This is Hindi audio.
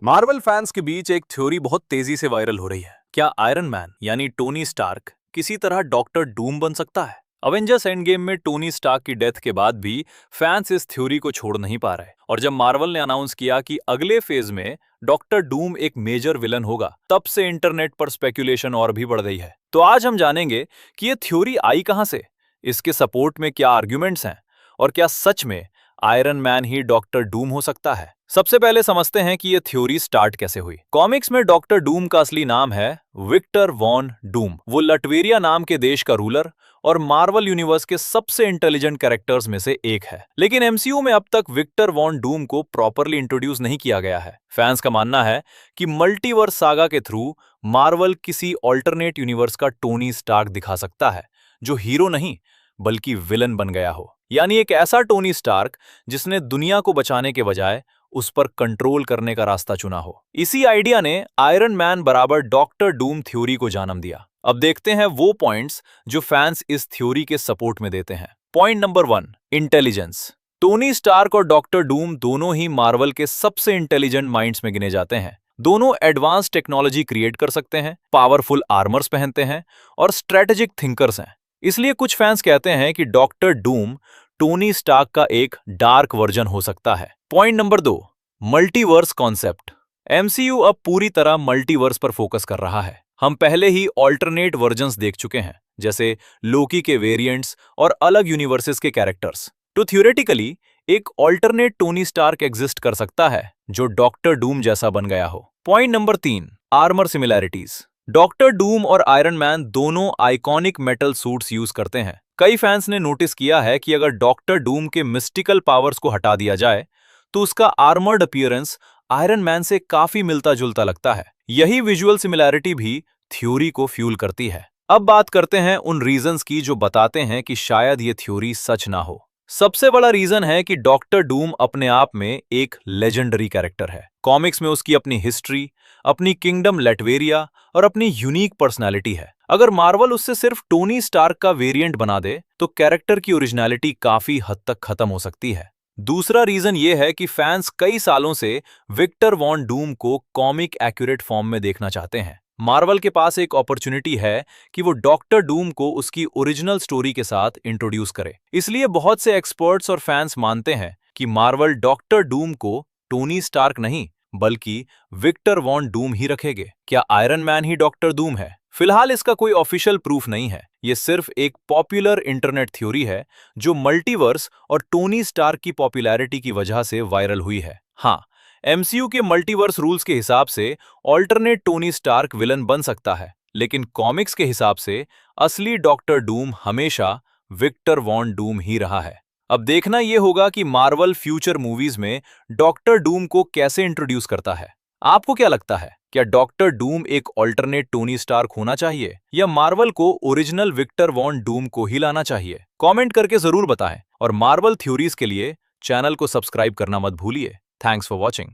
मार्वल फैंस के बीच एक थ्योरी बहुत तेजी से वायरल हो रही है। क्या आयरन मैन यानी टोनी स्टार्क किसी तरह डॉक्टर डूम बन सकता है? अवेंजर्स एंड गेम में टोनी स्टार्क की डेथ के बाद भी फैंस इस थ्योरी को छोड़ नहीं पा रहे, और जब मार्वल ने अनाउंस किया कि अगले फेज में डॉक्टर डूम एक मेजर विलन होगा, तब से इंटरनेट पर स्पेकुलेशन और भी बढ़ गई है। तो आज हम जानेंगे कि ये थ्योरी आई कहां से, इसके सपोर्ट में क्या आर्ग्यूमेंट्स हैं, और क्या सच में आयरन मैन ही डॉक्टर डूम हो सकता है। सबसे पहले समझते हैं कि यह थ्योरी स्टार्ट कैसे हुई। कॉमिक्स में डॉक्टर डूम का असली नाम है विक्टर वॉन डूम। वो लटवेरिया नाम के देश का रूलर और मार्वल यूनिवर्स के सबसे इंटेलिजेंट कैरेक्टर्स में से एक है। लेकिन एमसीयू में अब तक विक्टर वॉन डूम को प्रॉपरली इंट्रोड्यूस नहीं किया गया है। फैंस का मानना है कि मल्टीवर्स सागा के थ्रू मार्वल किसी ऑल्टरनेट यूनिवर्स का टोनी स्टार्क दिखा सकता है, जो हीरो नहीं बल्कि विलन बन गया हो। यानी एक ऐसा टोनी स्टार्क जिसने दुनिया को बचाने के बजाय उस पर कंट्रोल करने का रास्ता चुना हो। इसी आइडिया ने आयरन मैन बराबर डॉक्टर डूम थ्योरी को जन्म दिया। अब देखते हैं वो पॉइंट्स जो फैंस इस थ्योरी के सपोर्ट में देते हैं। Point number 1, intelligence. Tony Stark और डॉक्टर डूम दोनों ही मार्वल के सबसे इंटेलिजेंट माइंड्स में गिने जाते हैं। दोनों एडवांस टेक्नोलॉजी क्रिएट कर सकते हैं, पावरफुल आर्मर्स पहनते हैं और स्ट्रेटेजिक थिंकर्स हैं। इसलिए कुछ फैंस कहते हैं कि डॉक्टर डूम टोनी स्टार्क का एक डार्क वर्जन हो सकता है। Point number 2, multiverse concept. MCU अब पूरी तरह मल्टीवर्स पर फोकस कर रहा है। हम पहले ही ऑल्टरनेट वर्जन्स देख चुके हैं, जैसे लोकी के वेरिएंट्स और अलग यूनिवर्सेस के कैरेक्टर्स। तो थ्योरेटिकली एक ऑल्टरनेट टोनी स्टार्क एग्जिस्ट कर सकता है जो डॉक्टर डूम जैसा बन गया हो। Point number 3, armour similarities. Doctor Doom और आयरन मैन दोनों आइकॉनिक मेटल सूट्स यूज करते हैं। कई फैंस ने नोटिस किया है कि अगर डॉक्टर डूम के मिस्टिकल पावर्स को हटा दिया जाए तो उसका आर्मर्ड अपीयरेंस आयरन मैन से काफी मिलता जुलता लगता है। यही विजुअल सिमिलैरिटी भी थ्योरी को फ्यूल करती है। अब बात करते हैं उन रीजंस की जो बताते हैं कि शायद ये थ्योरी सच ना हो। सबसे बड़ा रीजन है कि डॉक्टर डूम अपने आप में एक लेजेंडरी कैरेक्टर है। कॉमिक्स में उसकी अपनी हिस्ट्री, अपनी किंगडम लेटवेरिया और अपनी यूनिक पर्सनालिटी है। अगर मार्वल उससे सिर्फ टोनी स्टार्क का वेरिएंट बना दे तो कैरेक्टर की ओरिजिनलिटी काफी हद तक खत्म हो सकती है। दूसरा रीजन ये है कि फैंस कई सालों से विक्टर वॉन डूम को कॉमिक एक्यूरेट फॉर्म में देखना चाहते हैं। मार्वल के पास एक अपॉर्चुनिटी है कि वो डॉक्टर डूम को उसकी ओरिजिनल स्टोरी के साथ इंट्रोड्यूस करे। इसलिए बहुत से एक्सपर्ट्स और फैंस मानते हैं कि मार्वल डॉक्टर डूम को टोनी स्टार्क नहीं बल्कि विक्टर वॉन डूम ही रखेंगे। क्या आयरन मैन ही डॉक्टर डूम है? फिलहाल इसका कोई ऑफिशियल प्रूफ नहीं है। ये सिर्फ एक पॉपुलर इंटरनेट थ्योरी है जो मल्टीवर्स और टोनी स्टार्क की पॉपुलैरिटी की वजह से वायरल हुई है। हाँ, एमसीयू के मल्टीवर्स रूल्स के हिसाब से ऑल्टरनेट टोनी स्टार्क विलन बन सकता है, लेकिन कॉमिक्स के हिसाब से असली डॉक्टर डूम हमेशा विक्टर वॉन डूम ही रहा है। अब देखना यह होगा कि मार्वल फ्यूचर मूवीज में डॉक्टर डूम को कैसे इंट्रोड्यूस करता है। आपको क्या लगता है, क्या डॉक्टर डूम एक ऑल्टरनेट टोनी स्टार्क होना चाहिए या मार्वल को ओरिजिनल विक्टर वॉन डूम को ही लाना चाहिए? कमेंट करके जरूर बताएं, और मार्वल थ्योरीज के लिए चैनल को सब्सक्राइब करना मत भूलिए। Thanks for watching.